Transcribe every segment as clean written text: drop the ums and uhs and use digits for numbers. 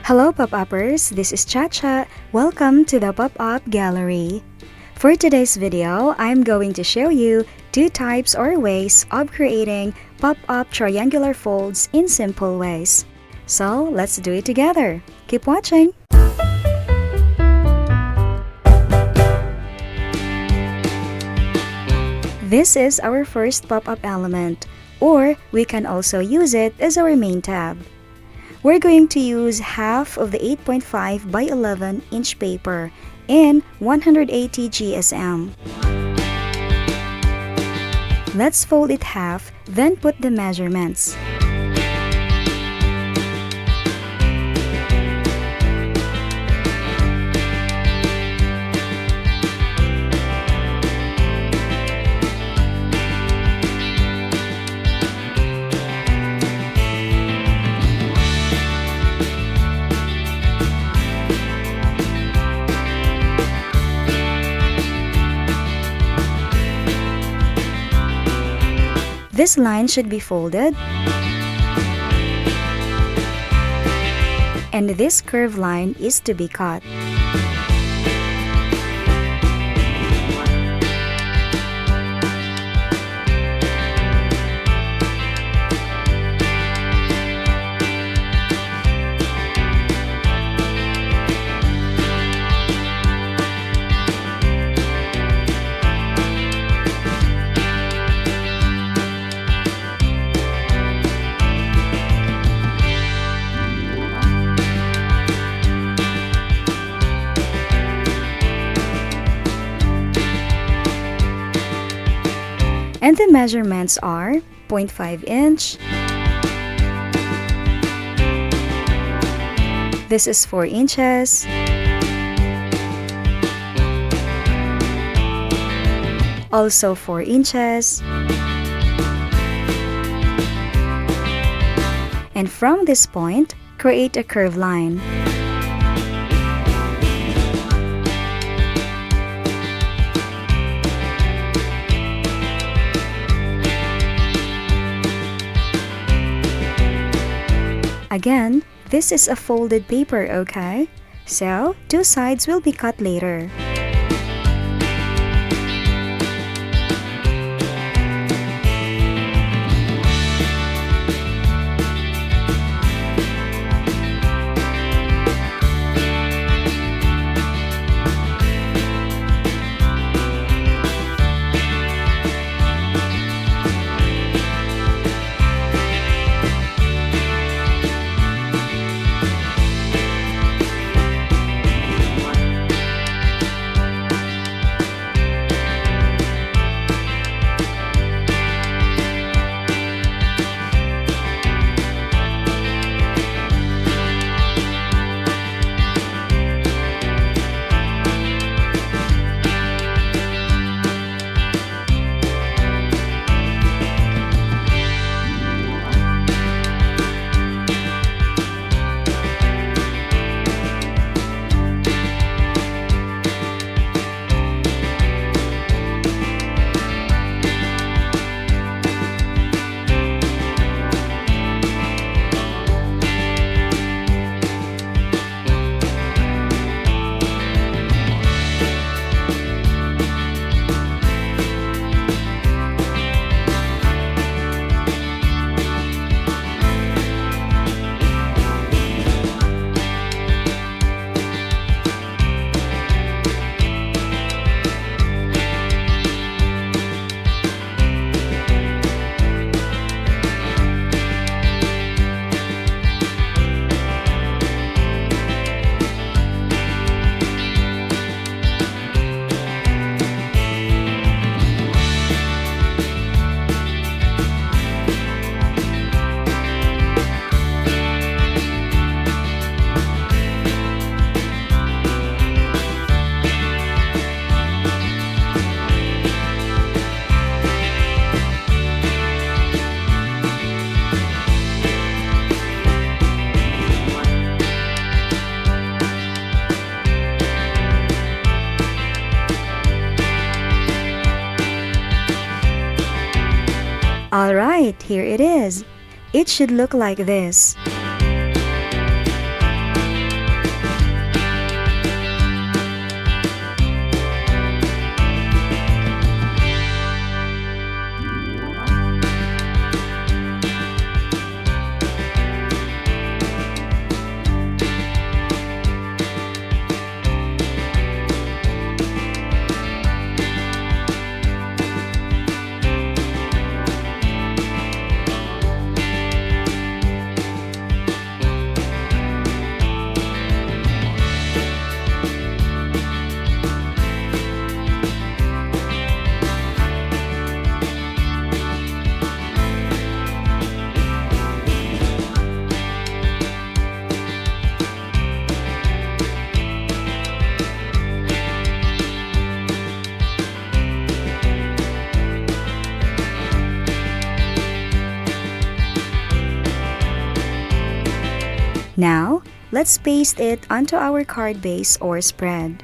Hello Pop-Uppers, this is Chacha. Welcome to the Pop-Up Gallery. For today's video, I'm going to show you two types or ways of creating pop-up triangular folds in simple ways. So let's do it together. Keep watching! This is our first pop-up element, or we can also use it as our main tab. We're going to use half of the 8.5 by 11 inch paper and 180 GSM. Let's fold it half, then put the measurements. This line should be folded, and this curved line is to be cut. And the measurements are 0.5 inch. This is 4 inches. Also 4 inches. And from this point, create a curved line. Again, this is a folded paper, okay? So, two sides will be cut later. Alright, here it is. It should look like this. Now, let's paste it onto our card base or spread.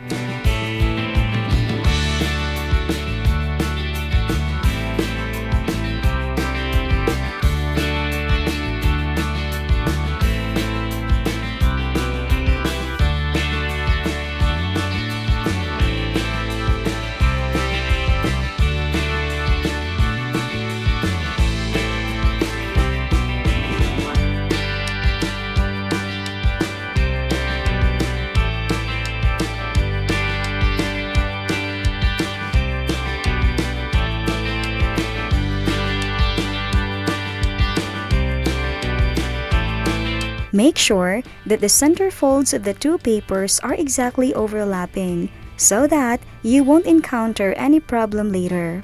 Make sure that the center folds of the two papers are exactly overlapping so that you won't encounter any problem later.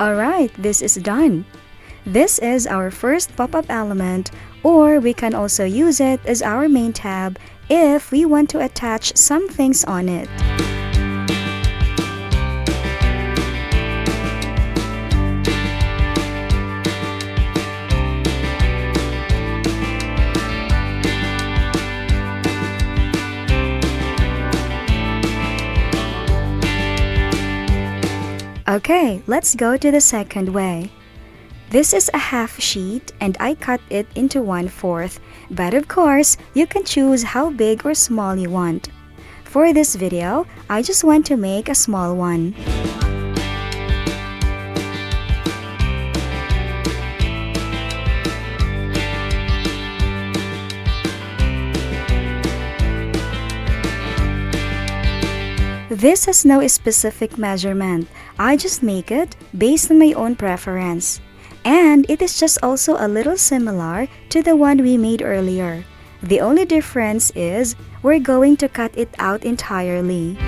Alright, this is done. This is our first pop-up element, or we can also use it as our main tab if we want to attach some things on it. Okay, let's go to the second way. This is a half sheet and I cut it into 1/4, but of course, you can choose how big or small you want. For this video, I just want to make a small one. This has no specific measurement. I just make it based on my own preference. And it is just also a little similar to the one we made earlier. The only difference is we're going to cut it out entirely.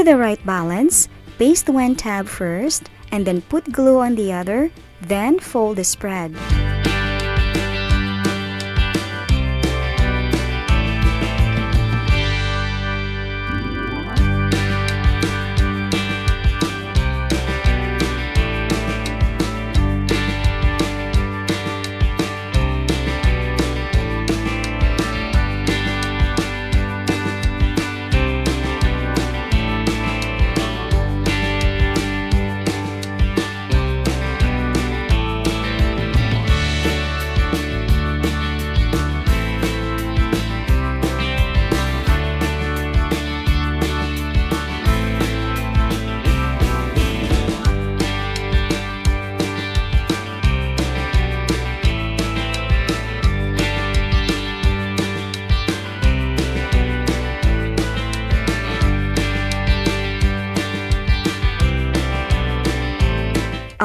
the right balance, paste one tab first, and then put glue on the other, then fold the spread.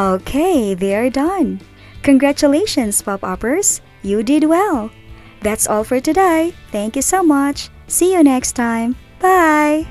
Okay, they are done. Congratulations, Pop-Uppers! You did well! That's all for today. Thank you so much. See you next time. Bye!